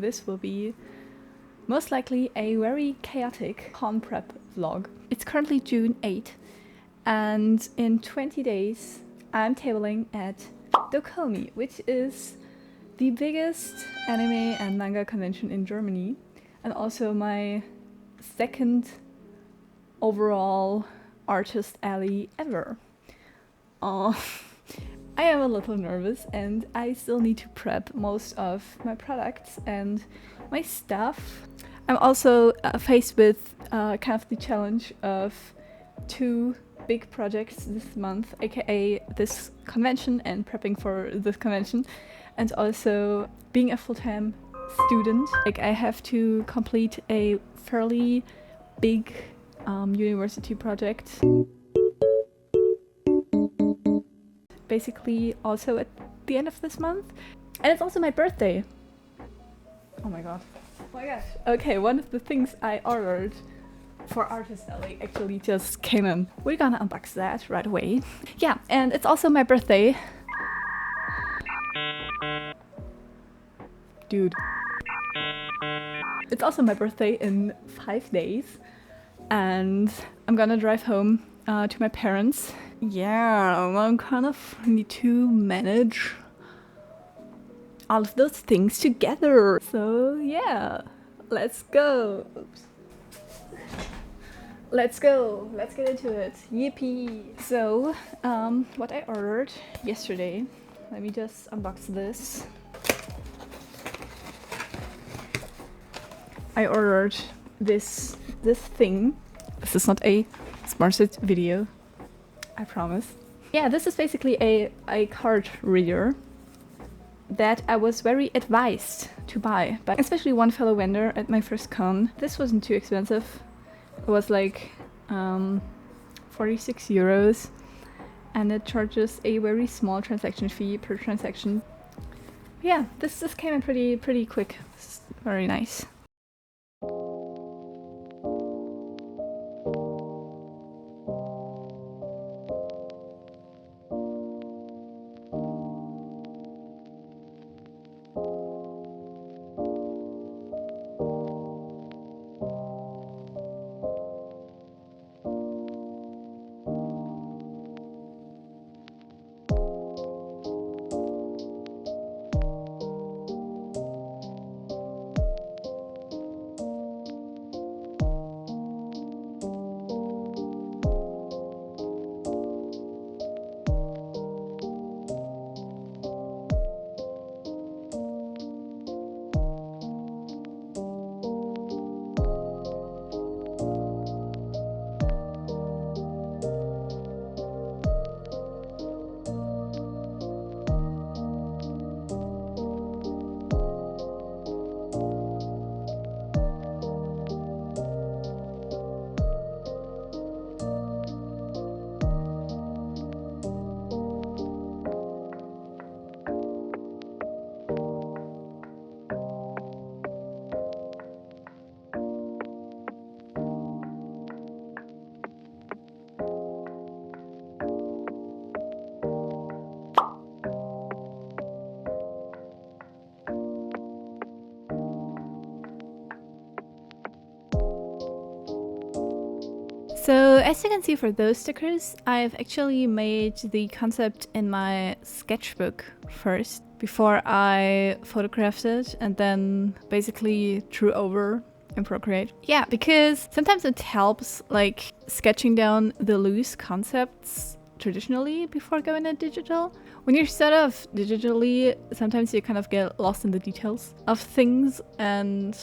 this will be most likely a very chaotic con prep vlog. It's currently June 8th, and in 20 days I'm tabling at Dokomi, which is the biggest anime and manga convention in Germany, and also my second overall artist alley ever. I am a little nervous and I still need to prep most of my products and my stuff. I'm also faced with kind of the challenge of 2 big projects this month, aka this convention and prepping for this convention, and also being a full-time student. Like, I have to complete a fairly big university project. Basically also at the end of this month, and it's also my birthday. Oh my god. Oh my gosh. Okay, one of the things I ordered for Artist Alley actually just came in. We're gonna unbox that right away. Yeah, and it's also my birthday. Dude. It's also my birthday in 5 days, and I'm gonna drive home to my parents. Yeah, I'm kind of need to manage all of those things together. So yeah, let's go. Oops. Let's go. Let's get into it. Yippee! So, what I ordered yesterday. Let me just unbox this. I ordered this thing. This is not a sponsored video, I promise. Yeah, this is basically a card reader that I was very advised to buy, but especially one fellow vendor at my first con. This wasn't too expensive. It was like 46 euros, and it charges a very small transaction fee per transaction. Yeah, this came in pretty quick. It's very nice. So as you can see, for those stickers, I've actually made the concept in my sketchbook first before I photographed it and then basically drew over in Procreate. Yeah, because sometimes it helps like sketching down the loose concepts traditionally before going to digital. When you're set up digitally, sometimes you kind of get lost in the details of things, and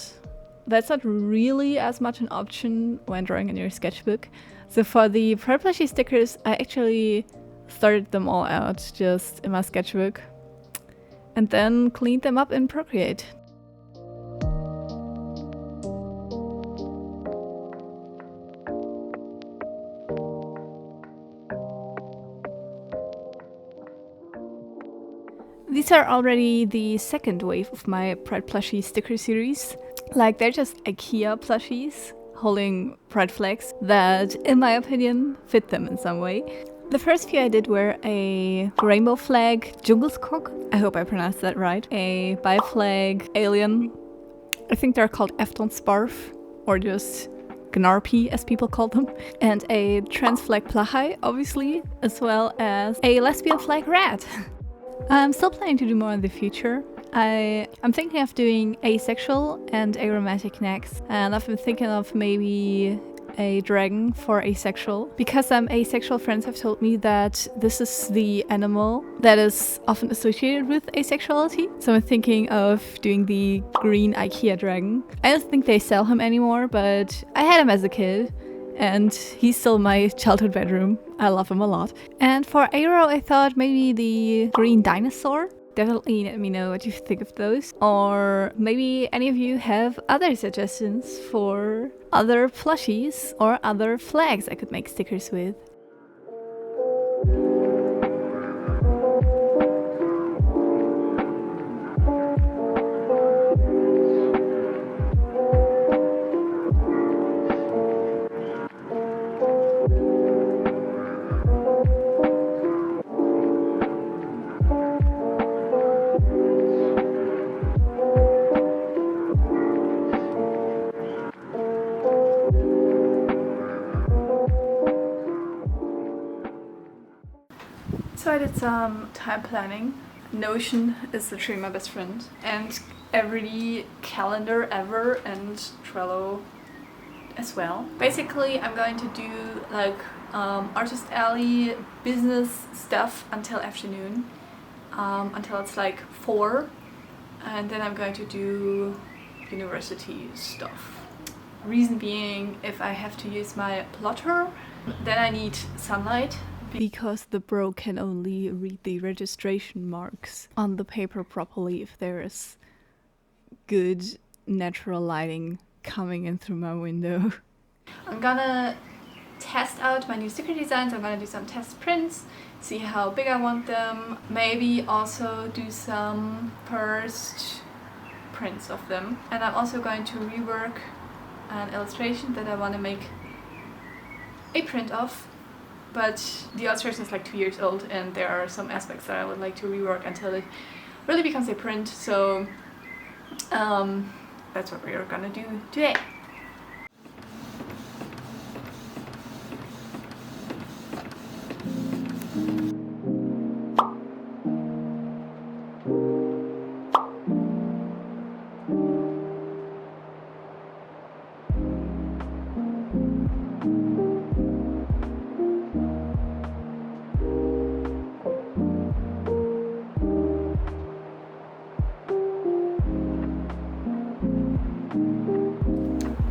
that's not really as much an option when drawing in your sketchbook. So for the Pride Plushie stickers, I actually started them all out just in my sketchbook and then cleaned them up in Procreate. These are already the second wave of my Pride Plushie sticker series. Like, they're just IKEA plushies holding pride flags that, in my opinion, fit them in some way. The first few I did were a rainbow flag Djungelskog, I hope I pronounced that right, a bi-flag alien I think they're called Afton Sparf, or just Gnarpy as people call them, and a trans flag Plachai, obviously, as well as a lesbian flag rat. I'm still planning to do more in the future. I'm thinking of doing asexual and aromatic next, and I've been thinking of maybe a dragon for asexual, because asexual friends have told me that this is the animal that is often associated with asexuality. So I'm thinking of doing the green IKEA dragon. I don't think they sell him anymore, but I had him as a kid and he's still my childhood bedroom. I love him a lot. And for Aero, I thought maybe the green dinosaur. Definitely let me know what you think of those. Or maybe any of you have other suggestions for other plushies or other flags I could make stickers with. So I did some time planning. Notion is literally my best friend, and every calendar ever, and Trello as well. Basically, I'm going to do like Artist Alley business stuff until afternoon, until it's like 4, and then I'm going to do university stuff. Reason being, if I have to use my plotter, then I need sunlight. Because the bro can only read the registration marks on the paper properly if there is good natural lighting coming in through my window. I'm gonna test out my new sticker designs. I'm gonna do some test prints, see how big I want them, maybe also do some first prints of them. And I'm also going to rework an illustration that I want to make a print of. But the illustration is like 2 years old and there are some aspects that I would like to rework until it really becomes a print. So that's what we're gonna do today.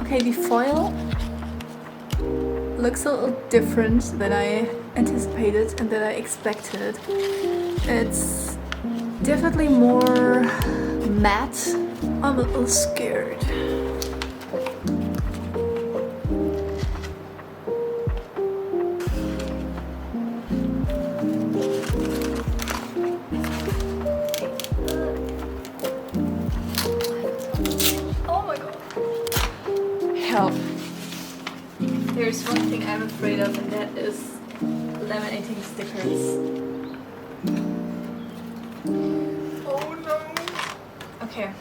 Okay, the foil looks a little different than I anticipated and that I expected. It's definitely more matte. I'm a little scared. Help. There's one thing I'm afraid of, and that is laminating stickers. Oh no! Okay.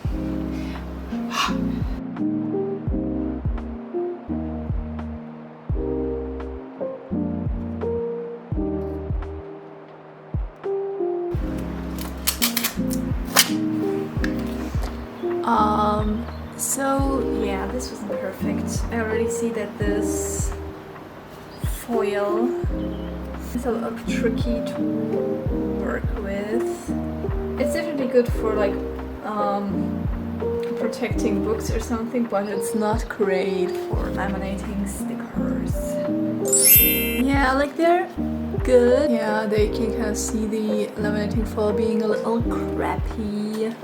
So yeah, this wasn't perfect. I already see that this foil is a little tricky to work with. It's definitely good for like protecting books or something, but it's not great for laminating stickers. Yeah, like they're good. Yeah, they can kind of see the laminating foil being a little crappy.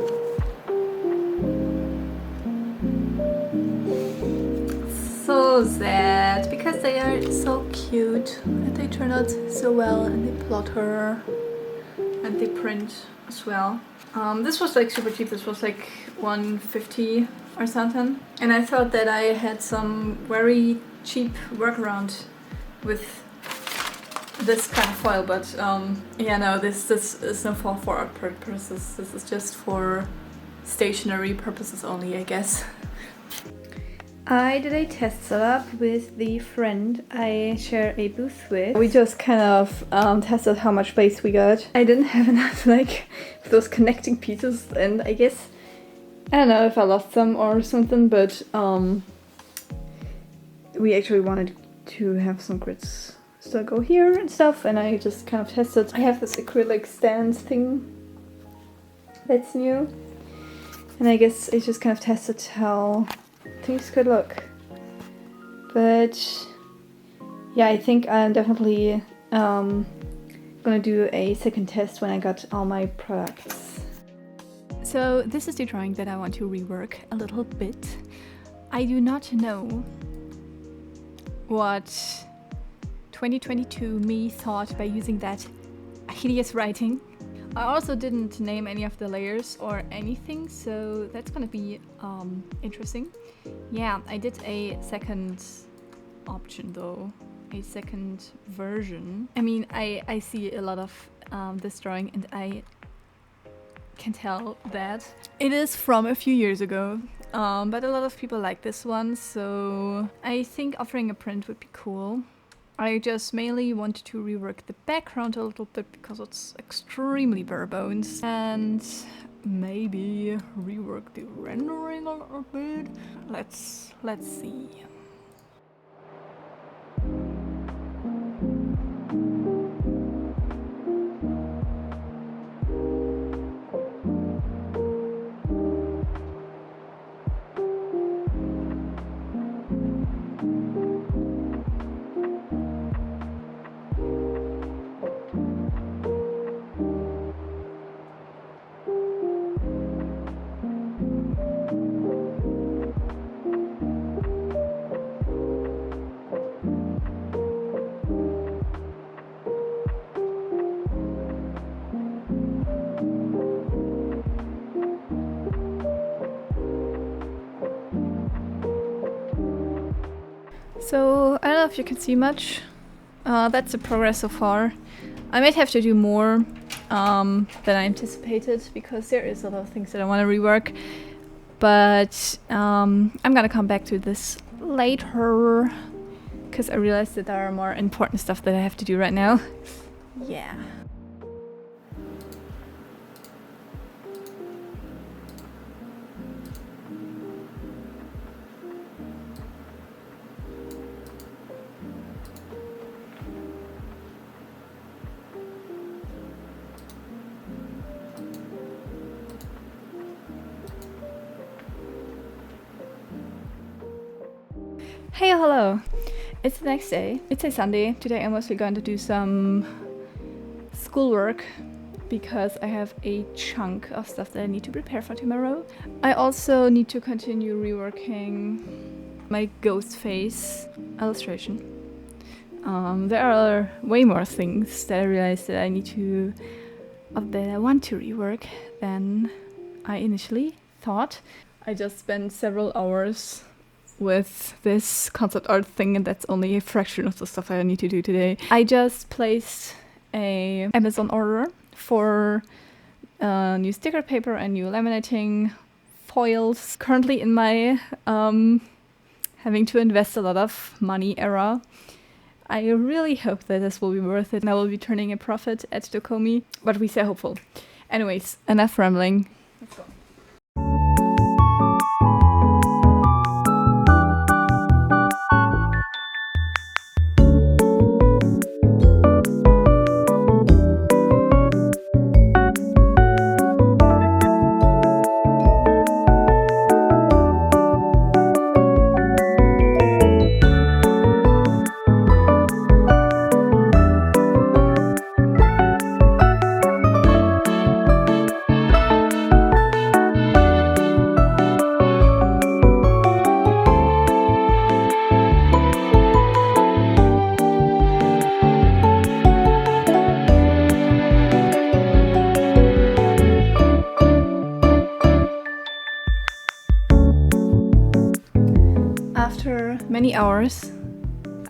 So sad, because they are so cute and they turn out so well and they plotter and they print as well. This was like super cheap. This was like $1.50 or something, and I thought that I had some very cheap workaround with this kind of foil, but yeah, no, this is no for art purposes. This is just for stationery purposes only, I guess. I did a test setup with the friend I share a booth with. We just kind of tested how much space we got. I didn't have enough like those connecting pieces, and I guess I don't know if I lost some or something, but we actually wanted to have some grids still go here and stuff, and I just kind of tested. I have this acrylic stand thing that's new, and I guess I just kind of tested how things could look. But yeah, I think I'm definitely gonna do a second test when I got all my products. So this is the drawing that I want to rework a little bit. I do not know what 2022 me thought by using that hideous writing. I also didn't name any of the layers or anything, so that's gonna be interesting. Yeah, I did a second option though, a second version. I mean, I see a lot of this drawing, and I can tell that it is from a few years ago, but a lot of people like this one, so I think offering a print would be cool. I just mainly wanted to rework the background a little bit because it's extremely bare bones, and maybe rework the rendering a bit. Let's see. So I don't know if you can see much. That's the progress so far. I might have to do more than I anticipated because there is a lot of things that I want to rework. But I'm gonna come back to this later because I realized that there are more important stuff that I have to do right now. Yeah. Hey, hello! It's the next day. It's a Sunday. Today I'm mostly going to do some schoolwork because I have a chunk of stuff that I need to prepare for tomorrow. I also need to continue reworking my ghost face illustration. There are way more things that I realized that I want to rework than I initially thought. I just spent several hours with this concept art thing, and that's only a fraction of the stuff I need to do today. I just placed a Amazon order for new sticker paper and new laminating foils. Currently in my having to invest a lot of money era. I really hope that this will be worth it and I will be turning a profit at Dokomi, but we say hopeful. Anyways, enough rambling. Let's go.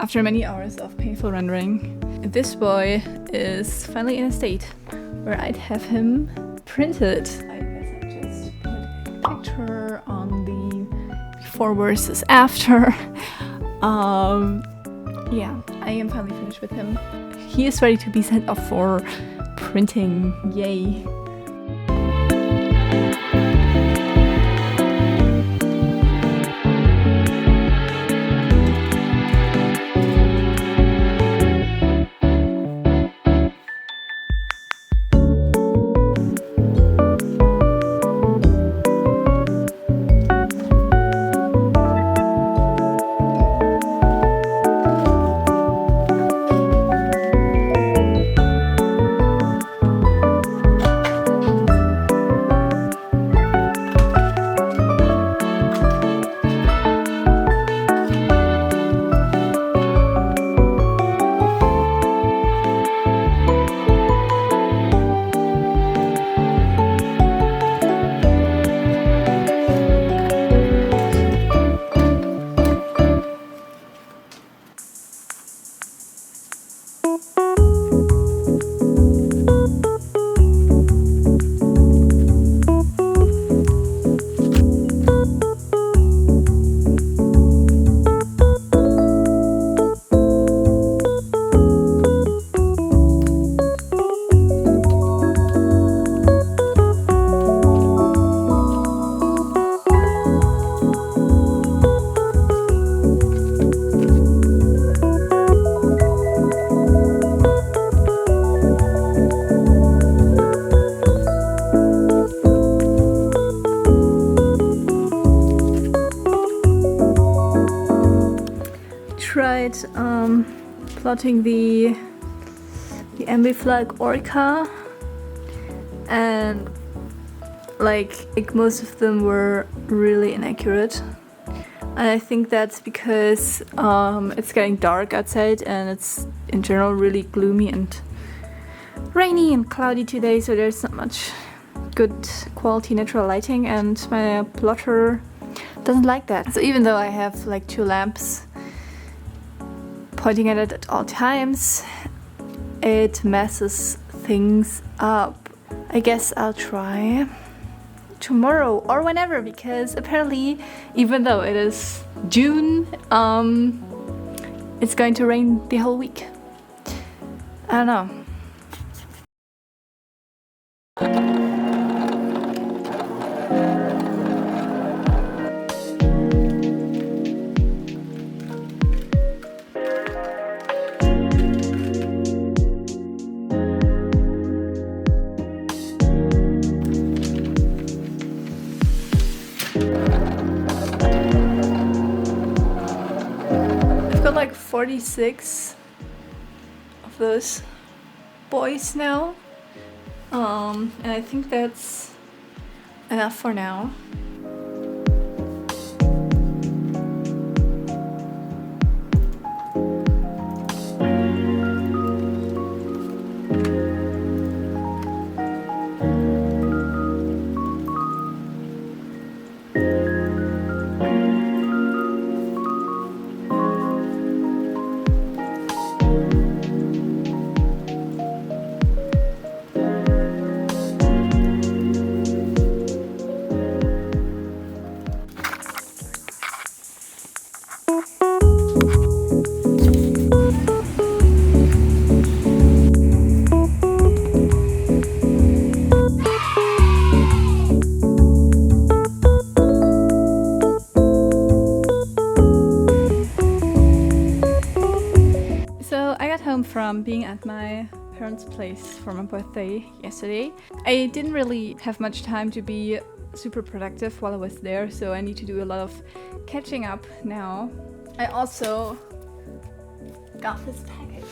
After many hours of painful rendering, this boy is finally in a state where I'd have him printed. I guess I just put a picture on the 4 verses after. Yeah, I am finally finished with him. He is ready to be sent off for printing. Yay. Tried plotting the envy flag orca, and like most of them were really inaccurate, and I think that's because it's getting dark outside and it's in general really gloomy and rainy and cloudy today, so there's not much good quality natural lighting, and my plotter doesn't like that. So even though I have like 2 lamps pointing at it at all times, it messes things up. I guess I'll try tomorrow or whenever, because apparently, even though it is June, it's going to rain the whole week. I don't know. Like 46 of those boys now, and I think that's enough for now. From being at my parents' place for my birthday yesterday. I didn't really have much time to be super productive while I was there, so I need to do a lot of catching up now. I also got this package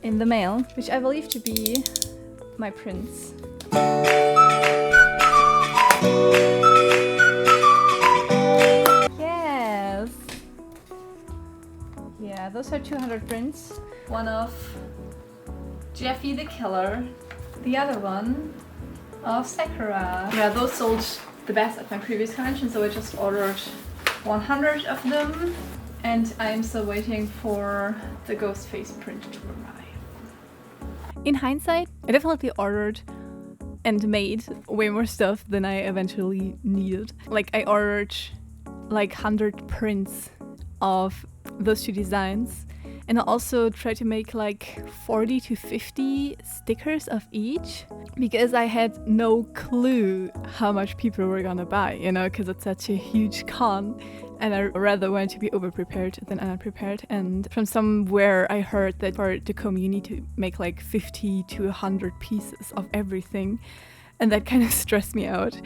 in the mail, which I believe to be my prints. Yes! Yeah, those are 200 prints. One of Jeffy the Killer, the other one of Sakura. Yeah, those sold the best at my previous convention, so I just ordered 100 of them, and I am still waiting for the ghost face print to arrive. In hindsight, I definitely ordered and made way more stuff than I eventually needed. Like, I ordered like 100 prints of those 2 designs. And I also tried to make like 40 to 50 stickers of each, because I had no clue how much people were gonna buy, you know, because it's such a huge con. And I rather want to be over-prepared than unprepared. And from somewhere I heard that for Dokomi you need to make like 50 to 100 pieces of everything. And that kind of stressed me out.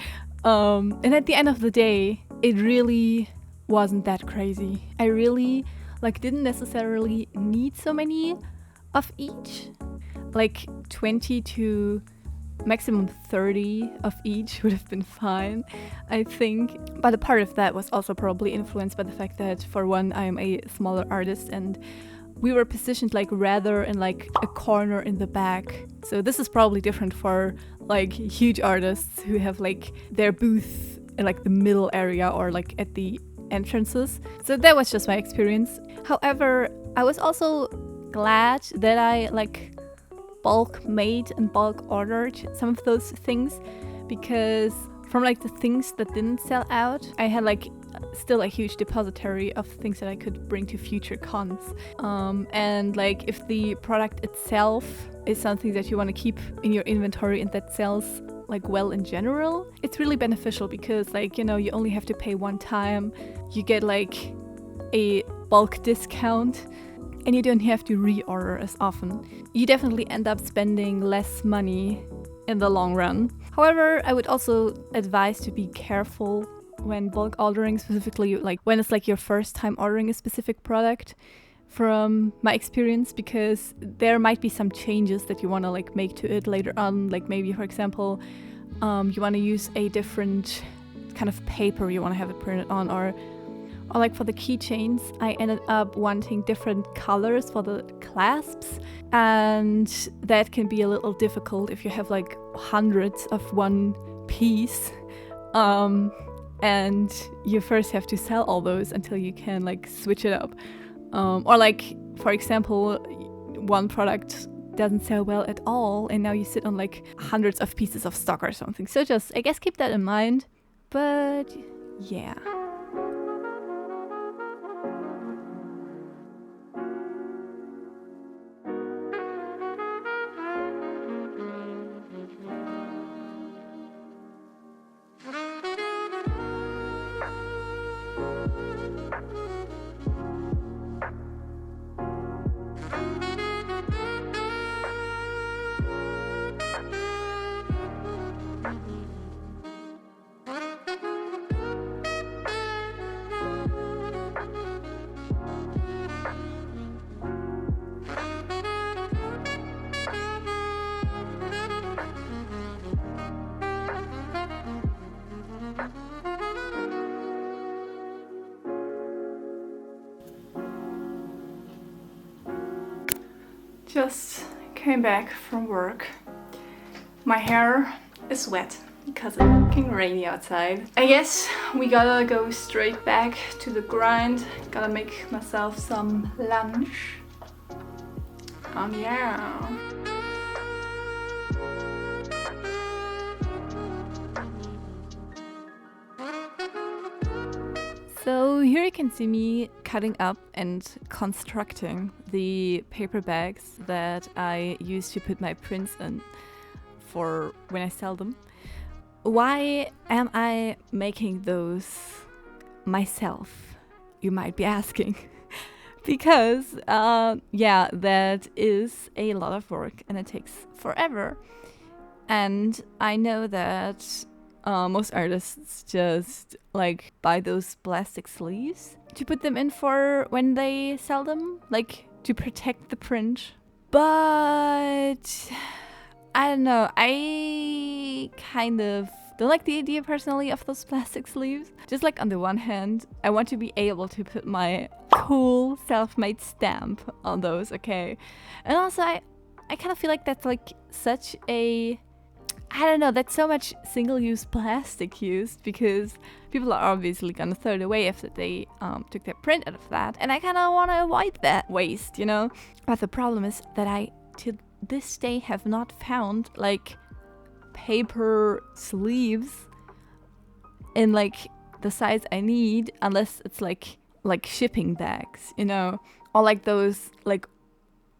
And at the end of the day, it really wasn't that crazy. I really didn't necessarily need so many of each. Like 20 to maximum 30 of each would have been fine, I think. But a part of that was also probably influenced by the fact that, for one, I am a smaller artist and we were positioned like rather in like a corner in the back. So this is probably different for like huge artists who have like their booth in like the middle area or like at the entrances. So that was just my experience. However, I was also glad that I like bulk made and bulk ordered some of those things, because from like the things that didn't sell out, I had like still a huge depository of things that I could bring to future cons. And like if the product itself is something that you want to keep in your inventory and that sells like well in general, it's really beneficial, because like, you know, you only have to pay one time, you get like a bulk discount, and you don't have to reorder as often. You definitely end up spending less money in the long run. However, I would also advise to be careful when bulk ordering, specifically like when it's like your first time ordering a specific product, from my experience, because there might be some changes that you want to like make to it later on. Like maybe, for example, you want to use a different kind of paper you want to have it printed on, or like for the keychains, I ended up wanting different colors for the clasps, and that can be a little difficult if you have like hundreds of one piece, and you first have to sell all those until you can like switch it up. Or like, for example, one product doesn't sell well at all, and now you sit on like hundreds of pieces of stock or something. So just, I guess, keep that in mind. But yeah. Just came back from work. My hair is wet because it's fucking rainy outside. I guess we gotta go straight back to the grind. Gotta make myself some lunch. Yeah. So here you can see me cutting up and constructing the paper bags that I use to put my prints in for when I sell them. Why am I making those myself, you might be asking? Because, yeah, that is a lot of work and it takes forever. And I know that most artists just like buy those plastic sleeves to put them in for when they sell them, like to protect the print. But I don't know, I kind of don't like the idea personally of those plastic sleeves. Just like on the one hand, I want to be able to put my cool self-made stamp on those, okay? And also I kind of feel like that's like such a, I don't know, that's so much single-use plastic used, because people are obviously gonna throw it away after they took their print out of that. And I kind of want to avoid that waste, you know? But the problem is that I, to this day, have not found like paper sleeves in like the size I need unless it's like shipping bags, you know, or like those like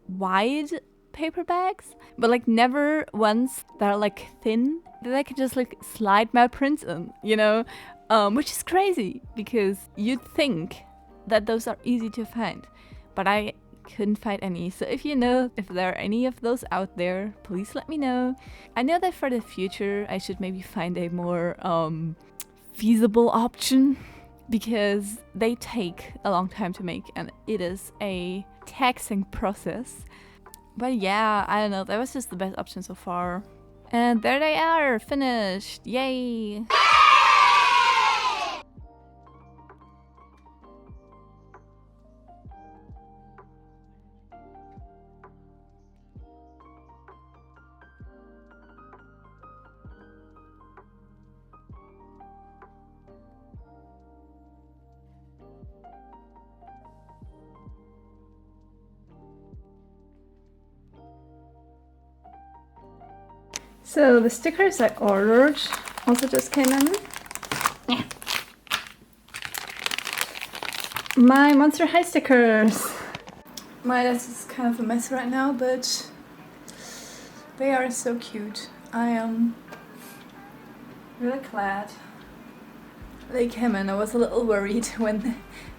wide paper bags, but like never ones that are like thin that I can just like slide my prints in, you know, which is crazy because you'd think that those are easy to find, but I couldn't find any. So if you know if there are any of those out there, please let me know. I know that for the future I should maybe find a more feasible option because they take a long time to make and it is a taxing process. But yeah, I don't know, that was just the best option so far. And there they are, finished, yay! So the stickers I ordered also just came in. Yeah. My Monster High stickers. My desk is kind of a mess right now, but they are so cute. I am really glad they came in. I was a little worried when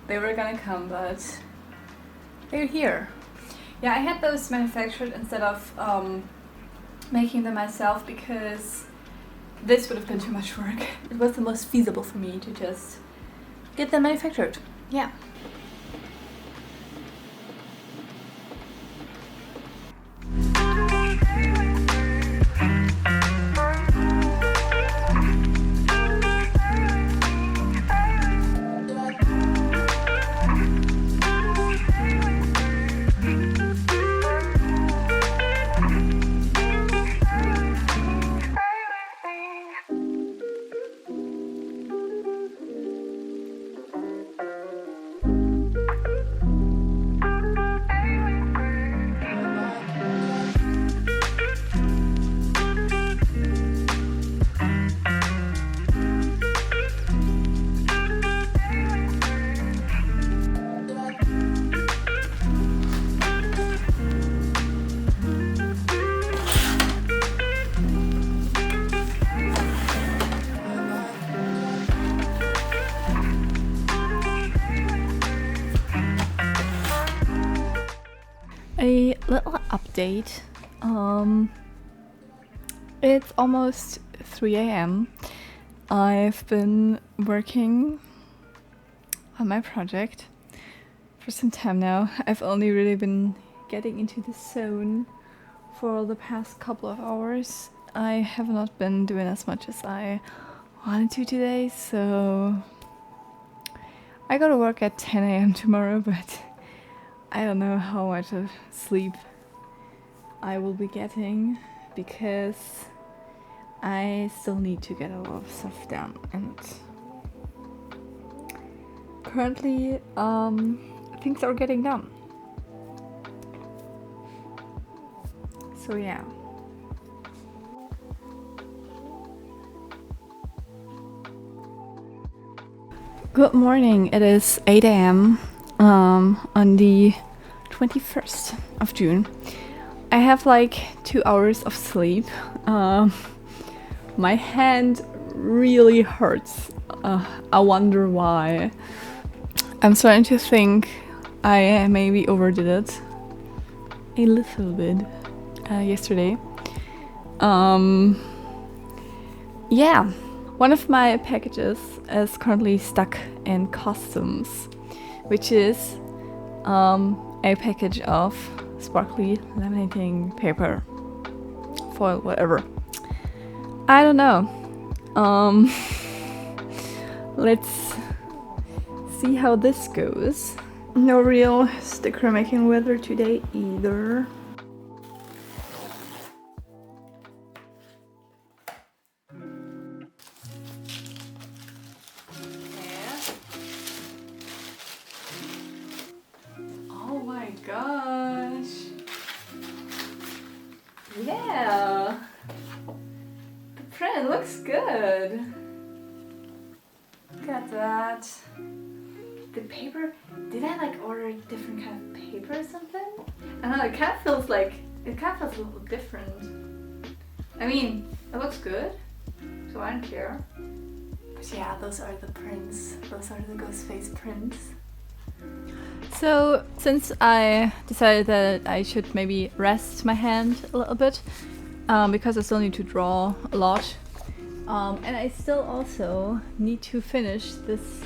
they were gonna come, but they're here. Yeah, I had those manufactured instead of making them myself because this would have been too much work. It was the most feasible for me to just get them manufactured. Yeah. A little update. It's almost 3 a.m. I've been working on my project for some time now. I've only really been getting into the zone for the past couple of hours. I have not been doing as much as I wanted to today, so I go to work at 10 a.m. tomorrow, but I don't know how much of sleep I will be getting because I still need to get a lot of stuff done, and currently things are getting done. So yeah. Good morning, it is 8 a.m. On the 21st of June. I have like 2 hours of sleep. My hand really hurts. I wonder why. I'm starting to think I maybe overdid it a little bit yesterday. Yeah, one of my packages is currently stuck in customs, which is a package of sparkly laminating paper, foil, whatever. I don't know. Let's see how this goes. No real sticker making weather today either. Oh my gosh. Yeah. The print looks good. Look at that. The paper, did I like order a different kind of paper or something? I don't know, it kind of feels a little different. I mean, it looks good, so I don't care. But yeah, those are the prints. Those are the ghost face prints. So, since I decided that I should maybe rest my hand a little bit, because I still need to draw a lot, and I still also need to finish this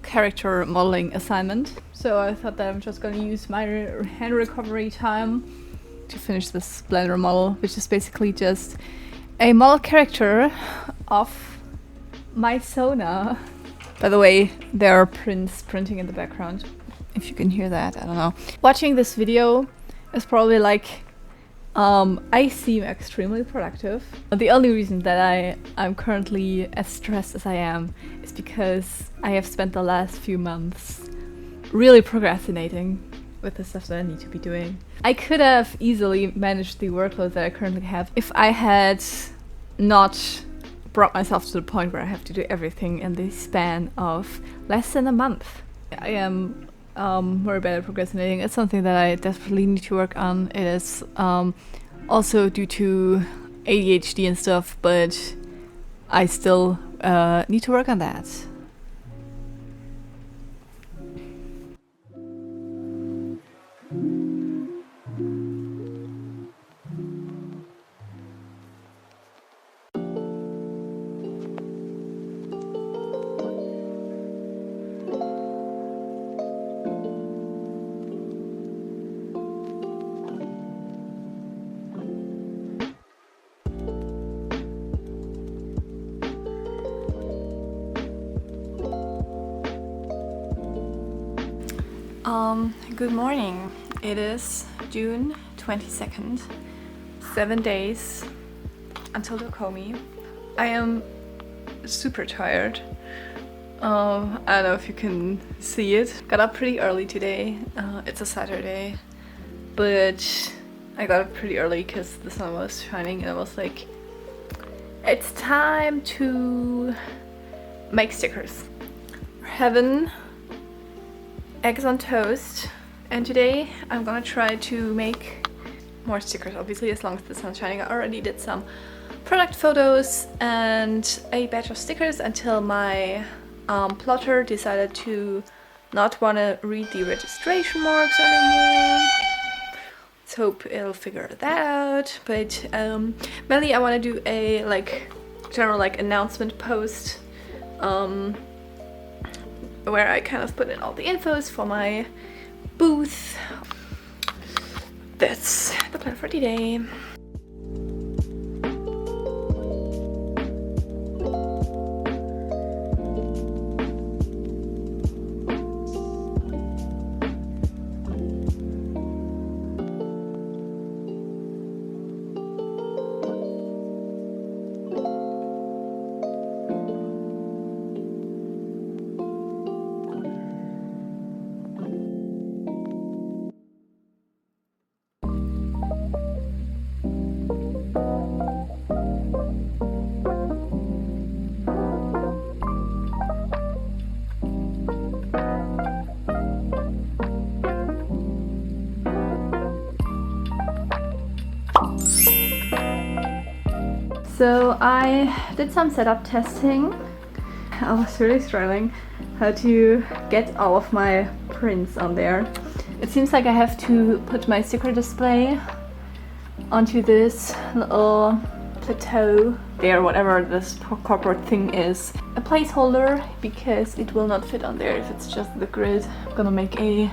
character modeling assignment. So I thought that I'm just going to use my hand recovery time to finish this Blender model, which is basically just a model character of my Sona. By the way, there are printing in the background. If you can hear that, I don't know. Watching this video is probably like, I seem extremely productive. The only reason that I'm currently as stressed as I am is because I have spent the last few months really procrastinating with the stuff that I need to be doing. I could have easily managed the workload that I currently have if I had not brought myself to the point where I have to do everything in the span of less than a month. I am very bad at procrastinating. It's something that I desperately need to work on. It is also due to ADHD and stuff, but I still need to work on that. Good morning. It is June 22nd. 7 days until Dokomi. I am super tired. I don't know if you can see it. Got up pretty early today. It's a Saturday, but I got up pretty early because the sun was shining and I was like, it's time to make stickers. We're having eggs on toast, and today I'm gonna try to make more stickers, obviously, as long as the sun's shining. I already did some product photos and a batch of stickers until my plotter decided to not want to read the registration marks anymore. Let's hope it'll figure that out. But mainly I want to do a general announcement post where I kind of put in all the infos for my booth. That's the plan for today. So I did some setup testing. I was really struggling how to get all of my prints on there. It seems like I have to put my sticker display onto this little plateau there, whatever this corporate thing is. A placeholder, because it will not fit on there if it's just the grid. I'm gonna make a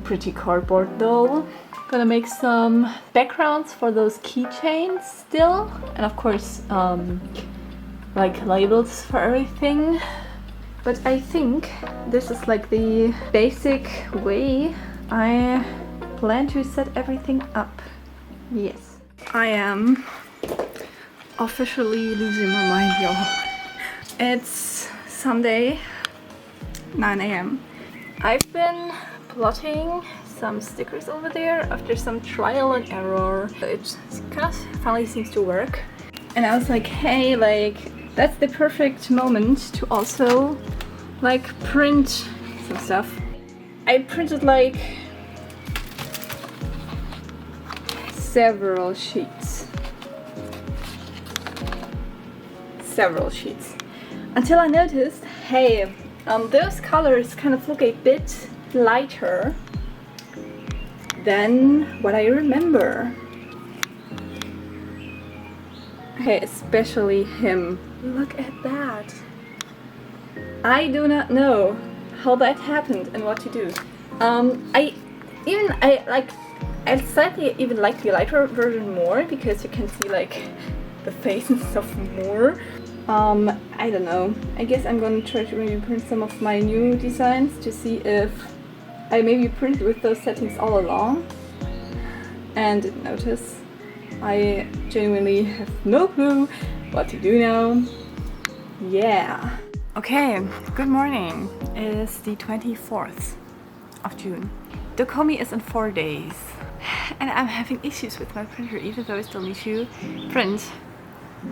pretty cardboard though. Gonna make some backgrounds for those keychains still, and of course labels for everything. But I think this is like the basic way I plan to set everything up. Yes, I am officially losing my mind, y'all. It's Sunday, 9 a.m. I've been plotting some stickers over there after some trial and error. It kind of finally seems to work. And I was like, hey, that's the perfect moment to also like print some stuff. I printed like several sheets until I noticed, hey, those colors kind of look a bit lighter than what I remember. Okay, especially him. Look at that. I do not know how that happened and what to do. I slightly even like the lighter version more because you can see like the face and stuff more. I don't know. I guess I'm gonna try to maybe print some of my new designs to see if I maybe printed with those settings all along and didn't notice. I genuinely have no clue what to do now. Yeah. Okay, good morning. It is the 24th of June. Dokomi is in 4 days. And I'm having issues with my printer even though I still need to print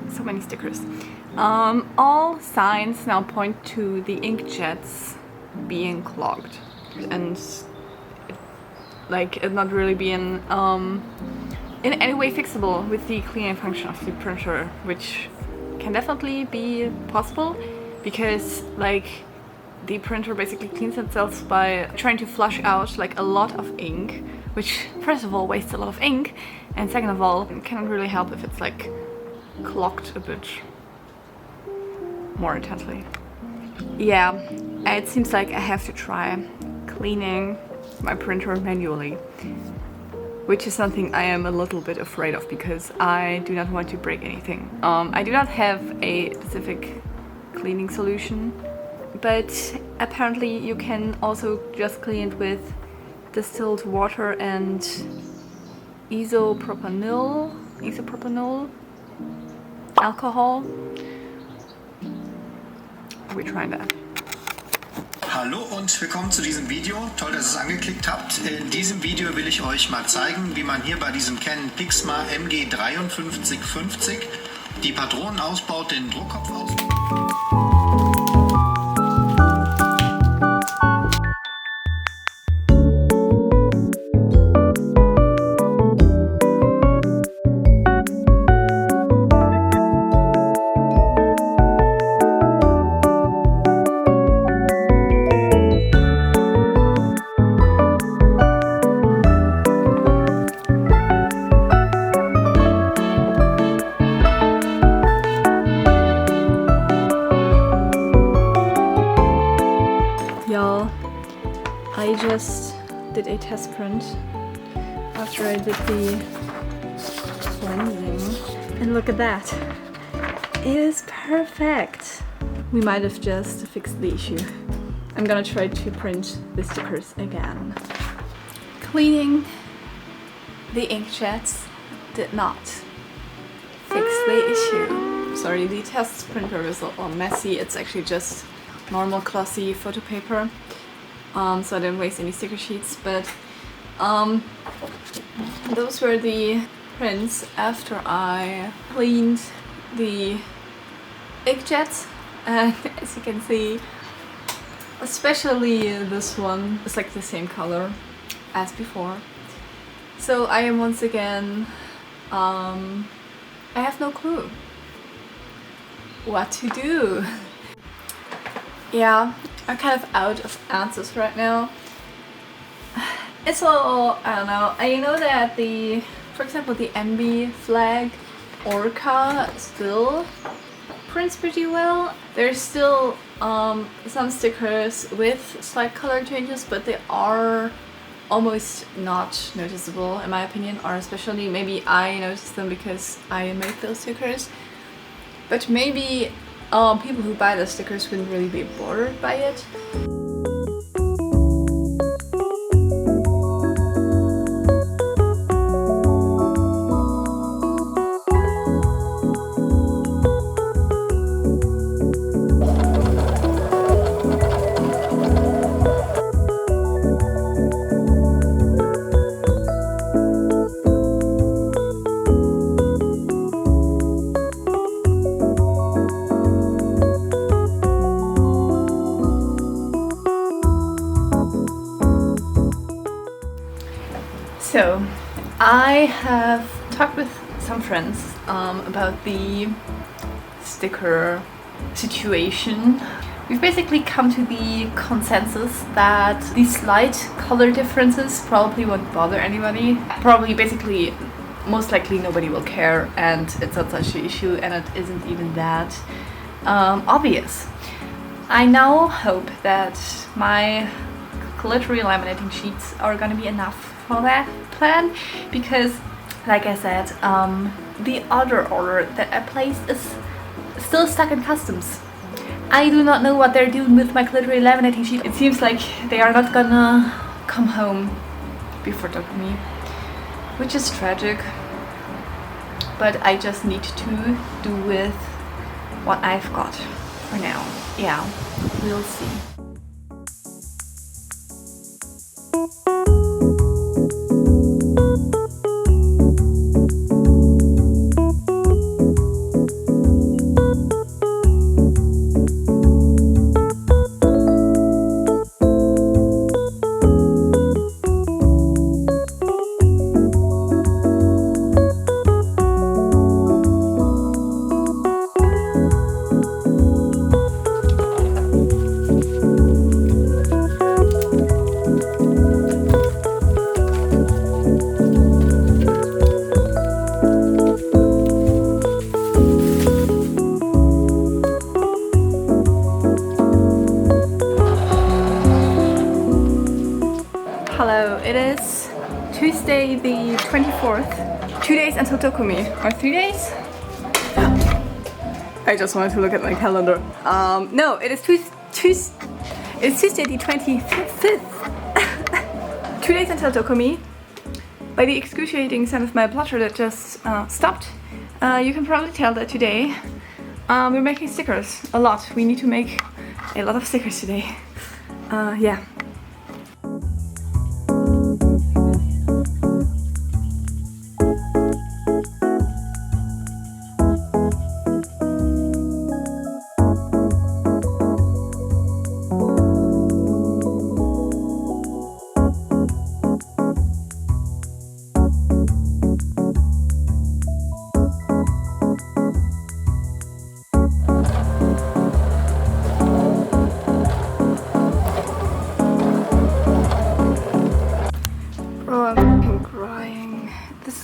so many stickers. All signs now point to the inkjets being clogged and it not really being in any way fixable with the cleaning function of the printer, which can definitely be possible because like the printer basically cleans itself by trying to flush out like a lot of ink, which first of all wastes a lot of ink, and second of all cannot really help if it's like clogged a bit more intensely. Yeah, it seems like I have to try cleaning my printer manually, which is something I am a little bit afraid of because I do not want to break anything. I do not have a specific cleaning solution, but apparently you can also just clean it with distilled water and isopropyl alcohol. We're trying that. Hallo und willkommen zu diesem Video. Toll, dass ihr es angeklickt habt. In diesem Video will ich euch mal zeigen, wie man hier bei diesem Canon Pixma MG5350 die Patronen ausbaut, den Druckkopf ausbaut. Y'all, I just did a test print after I did the cleansing, and look at that. It is perfect. We might have just fixed the issue. I'm gonna try to print the stickers again. Cleaning the inkjets did not fix the issue. Sorry, the test printer is a little messy. It's actually just normal glossy photo paper, so I didn't waste any sticker sheets, but those were the prints after I cleaned the inkjets, and as you can see, especially this one is like the same color as before. So I am once again, I have no clue what to do. Yeah, I'm kind of out of answers right now. It's a little, I don't know. I know that for example, the MB flag Orca still prints pretty well. There's still some stickers with slight color changes, but they are almost not noticeable in my opinion, or especially maybe I noticed them because I made those stickers. But maybe people who buy the stickers wouldn't really be bothered by it. have talked with some friends about the sticker situation. We've basically come to the consensus that these slight color differences probably won't bother anybody. Probably, basically, most likely nobody will care, and it's not such an issue, and it isn't even that obvious. I now hope that my glittery laminating sheets are gonna be enough for that plan, because, like I said, the other order that I placed is still stuck in customs. I do not know what they're doing with my glittery laminating sheet. It seems like they are not gonna come home before Dokomi, which is tragic. But I just need to do with what I've got for now. Yeah, we'll see. Hello, it is Tuesday the 24th. 2 days until Dokomi. Or 3 days? I just wanted to look at my calendar. No, it is it's Tuesday the 25th. 2 days until Dokomi. By the excruciating sound of my blutter that just stopped, you can probably tell that today we're making stickers. A lot. We need to make a lot of stickers today. Yeah.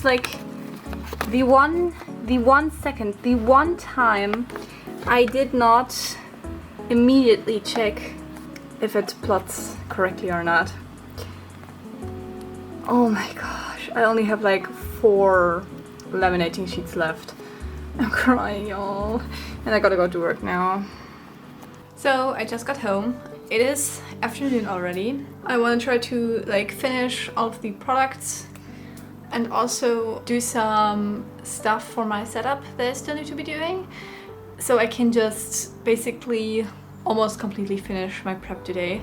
Like the one time I did not immediately check if it plots correctly or not. Oh my gosh, I only have like 4 laminating sheets left. I'm crying, y'all. And I gotta go to work now. So I just got home. It is afternoon already. I want to try to like finish all of the products and also do some stuff for my setup that I still need to be doing, so I can just basically almost completely finish my prep today.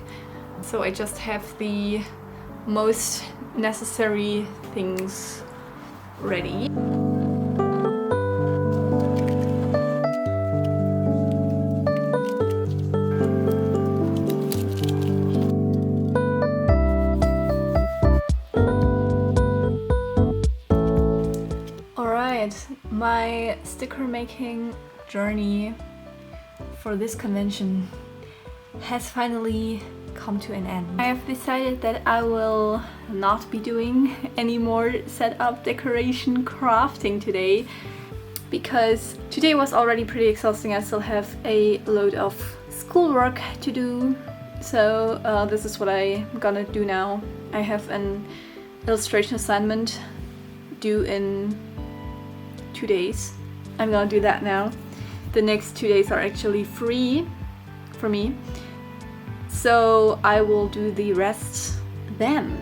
So I just have the most necessary things ready. My sticker making journey for this convention has finally come to an end. I have decided that I will not be doing any more setup, decoration, crafting today, because today was already pretty exhausting. I still have a load of schoolwork to do, so this is what I'm gonna do now. I have an illustration assignment due in 2 days. I'm gonna do that now. The next 2 days are actually free for me, so I will do the rest then.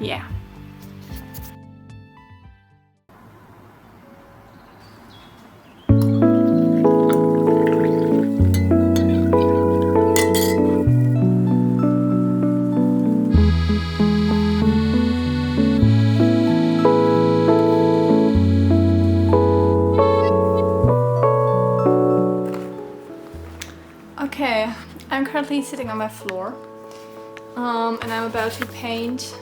Yeah. Okay, I'm currently sitting on my floor and I'm about to paint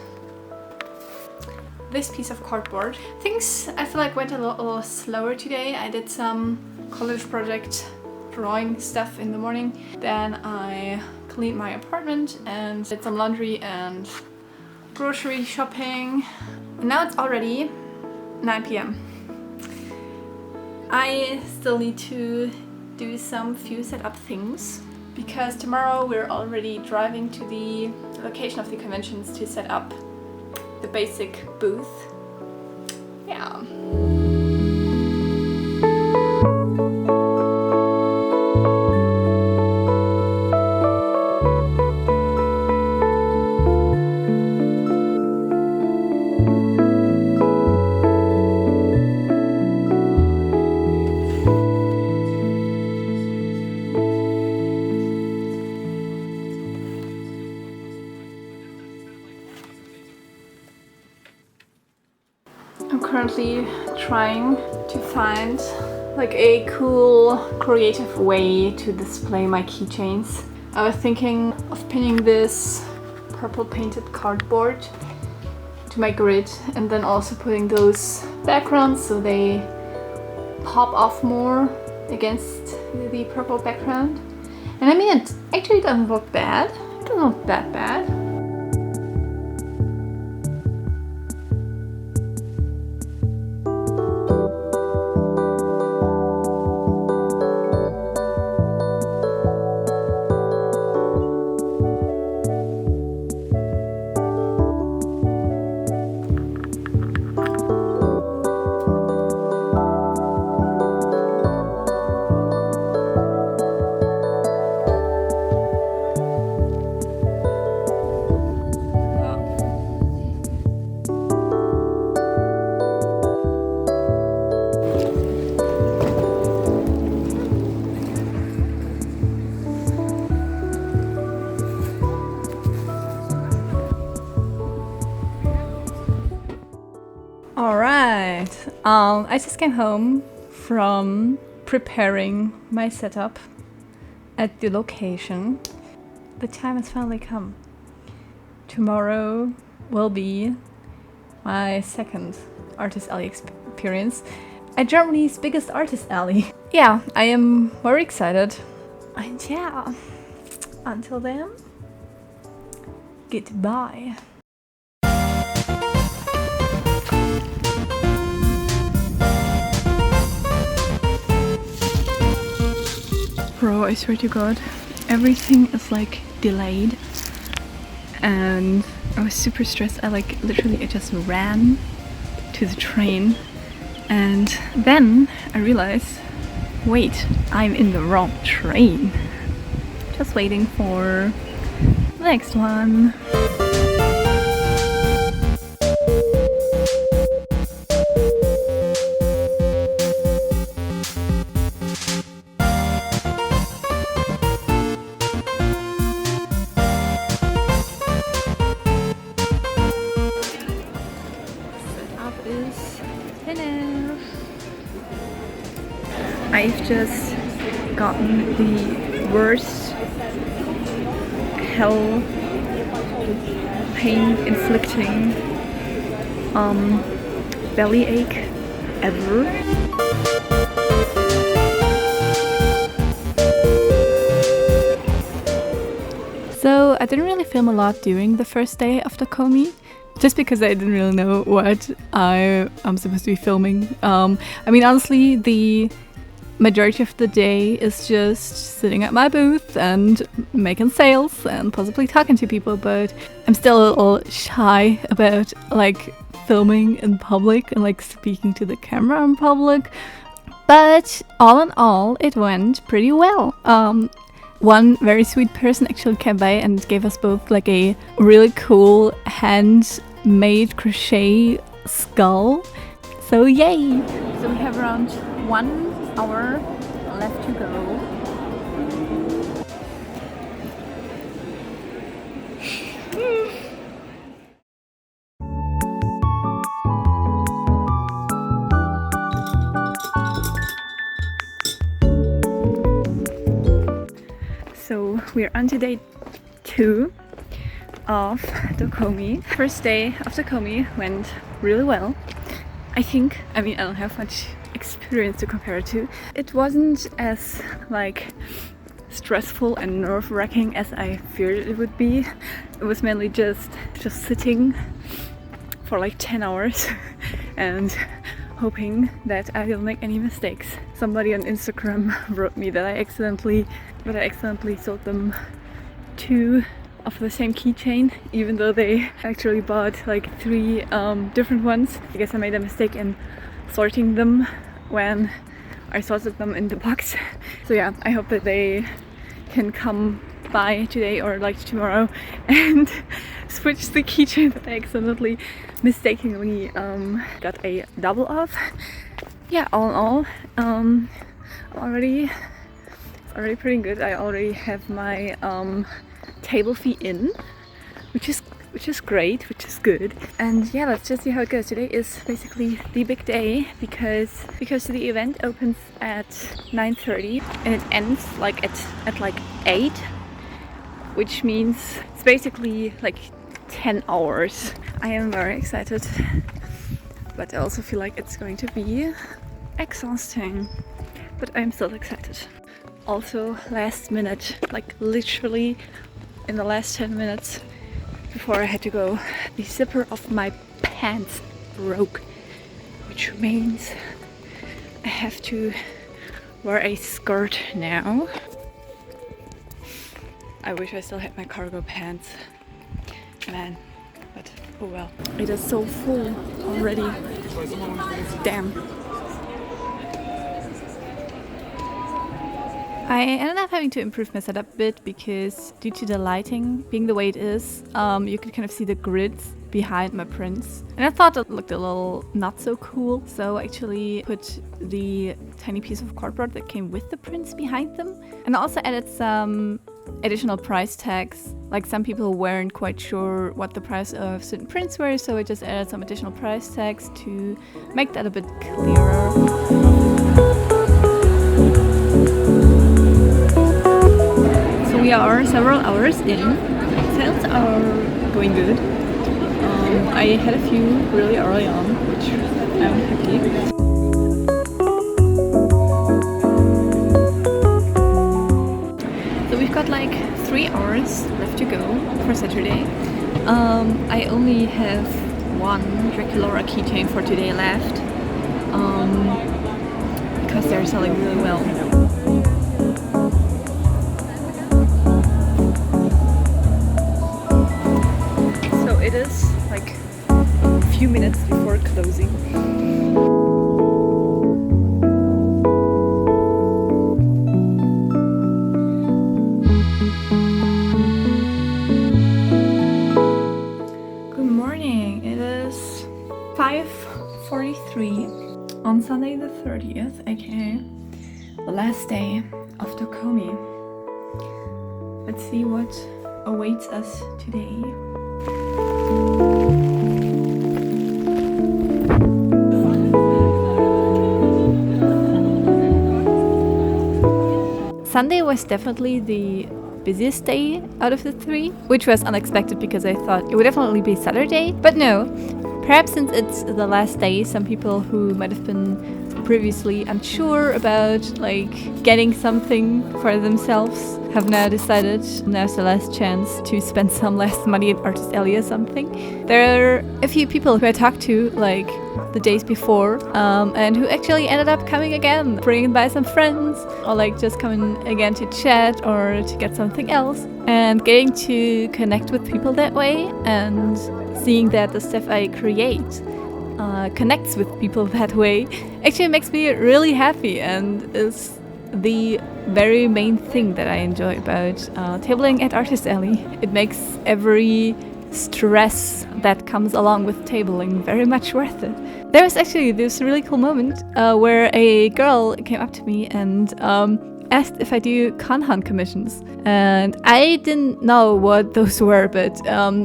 this piece of cardboard. Things I feel like went a little slower today. I did some college project drawing stuff in the morning. Then I cleaned my apartment and did some laundry and grocery shopping. And now it's already 9 p.m. I still need to do some few setup things because tomorrow we're already driving to the location of the conventions to set up the basic booth. Yeah. I'm currently trying to find like a cool creative way to display my keychains. I was thinking of pinning this purple painted cardboard to my grid and then also putting those backgrounds so they pop off more against the purple background. And I mean, it actually doesn't look bad. It doesn't look that bad. Alright, I just came home from preparing my setup at the location. The time has finally come. Tomorrow will be my second Artist Alley experience at Germany's biggest artist alley. Yeah, I am very excited. And yeah, until then, goodbye. Bro, I swear to God, everything is like delayed and I was super stressed. I just ran to the train and then I realized, wait, I'm in the wrong train. Just waiting for the next one. I've just gotten the worst hell pain inflicting belly ache ever. So I didn't really film a lot during the first day of Dokomi, just because I didn't really know what I'm supposed to be filming. I mean, honestly, the majority of the day is just sitting at my booth and making sales and possibly talking to people, but I'm still a little shy about like filming in public and like speaking to the camera in public. But all in all, it went pretty well. One very sweet person actually came by and gave us both like a really cool handmade crochet skull. So yay! So we have around 1 hour left to go. So we're on to day 2 of Dokomi. First day of Dokomi went really well. I think, I mean, I don't have much experience to compare it to. It wasn't as like stressful and nerve-wracking as I feared it would be. It was mainly just sitting for like 10 hours and hoping that I don't make any mistakes. Somebody on Instagram wrote me that I accidentally sold them 2 of the same keychain, even though they actually bought like 3 different ones. I guess I made a mistake in sorting them when I sorted them in the box. So yeah, I hope that they can come by today or like tomorrow and switch the keychain that I accidentally mistakenly got a double of. Yeah, all in all, already pretty good. I already have my table fee in, which is great, which is good. And yeah, let's just see how it goes. Today is basically the big day because the event opens at 9:30 and it ends like at like 8, which means it's basically like 10 hours. I am very excited, but I also feel like it's going to be exhausting, but I'm still excited. Also, last minute, like literally in the last 10 minutes before I had to go, the zipper of my pants broke, which means I have to wear a skirt now. I wish I still had my cargo pants, man, but oh well. It is so full already. Damn. I ended up having to improve my setup a bit because due to the lighting being the way it is, you could kind of see the grids behind my prints. And I thought it looked a little not so cool, so I actually put the tiny piece of cardboard that came with the prints behind them. And I also added some additional price tags. Like some people weren't quite sure what the price of certain prints were, so I just added some additional price tags to make that a bit clearer. We are several hours in. Sales are going good. I had a few really early on, which I'm happy. So we've got like 3 hours left to go for Saturday. I only have 1 Draculaura keychain for today left because they're selling really well. It is like a few minutes before closing. Good morning. It is 5:43 on Sunday the 30th, aka the last day of Dokomi. Let's see what awaits us today. Sunday was definitely the busiest day out of the 3, which was unexpected because I thought it would definitely be Saturday, but no. Perhaps since it's the last day, some people who might have been previously unsure about like getting something for themselves have now decided now's the last chance to spend some last money at Artist Alley or something. There are a few people who I talked to like the days before and who actually ended up coming again, bringing by some friends or like just coming again to chat or to get something else, and getting to connect with people that way and seeing that the stuff I create connects with people that way actually makes me really happy and is the very main thing that I enjoy about tabling at Artist Alley. It makes every stress that comes along with tabling very much worth it. There was actually this really cool moment where a girl came up to me and asked if I do Kanhan commissions, and I didn't know what those were, but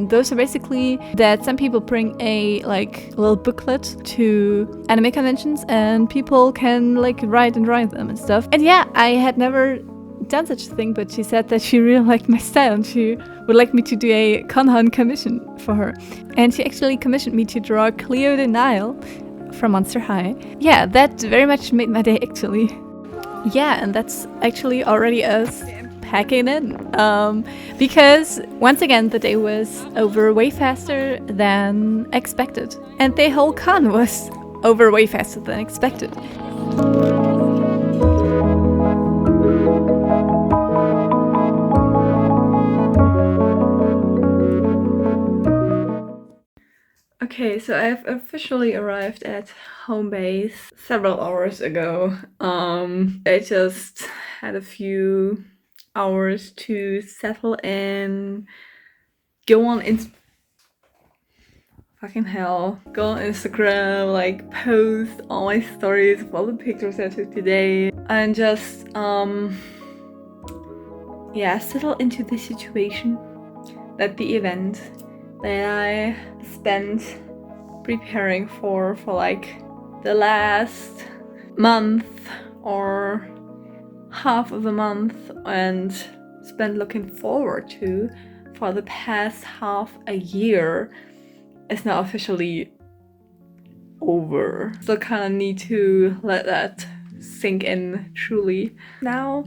those are basically that some people bring a like little booklet to anime conventions and people can like write and drawing them and stuff. And yeah, I had never done such a thing, but she said that she really liked my style and she would like me to do a Kanhan commission for her. And she actually commissioned me to draw Cleo the Nile from Monster High. Yeah, that very much made my day actually. Yeah, and that's actually already us packing in. Because once again, the day was over way faster than expected. And the whole con was over way faster than expected. Okay, so I've officially arrived at home base several hours ago. I just had a few hours to settle in, go on fucking hell, go on Instagram, like post all my stories of all the pictures I took today, and just yeah, settle into the situation that the event that I spent preparing for like the last month or half of a month and spent looking forward to for the past half a year is now officially over. Still kind of need to let that sink in truly. Now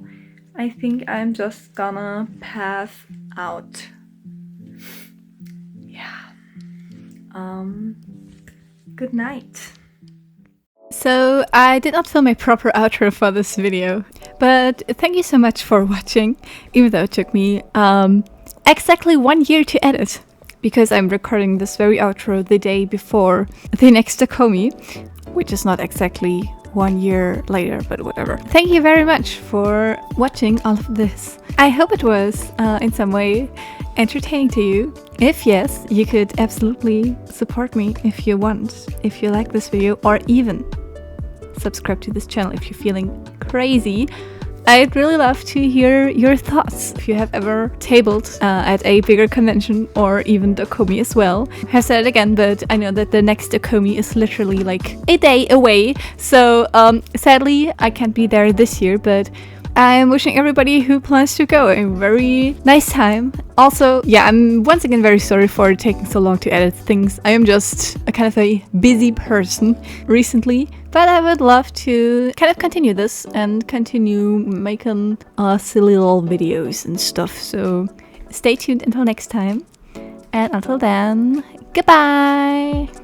I think I'm just gonna pass out. Yeah. Good night. So I did not film a proper outro for this video, but thank you so much for watching, even though it took me exactly 1 year to edit, because I'm recording this very outro the day before the next Dokomi, which is not exactly 1 year later, but whatever. Thank you very much for watching all of this. I hope it was in some way entertaining to you. If yes, you could absolutely support me if you want, if you like this video, or even subscribe to this channel if you're feeling crazy. I'd really love to hear your thoughts. If you have ever tabled at a bigger convention or even Dokomi as well. I have said it again, but I know that the next Dokomi is literally like a day away. So sadly, I can't be there this year, but I'm wishing everybody who plans to go a very nice time. Also, yeah, I'm once again very sorry for taking so long to edit things. I am just a kind of a busy person recently, but I would love to kind of continue this and continue making silly little videos and stuff. So stay tuned until next time. And until then, goodbye!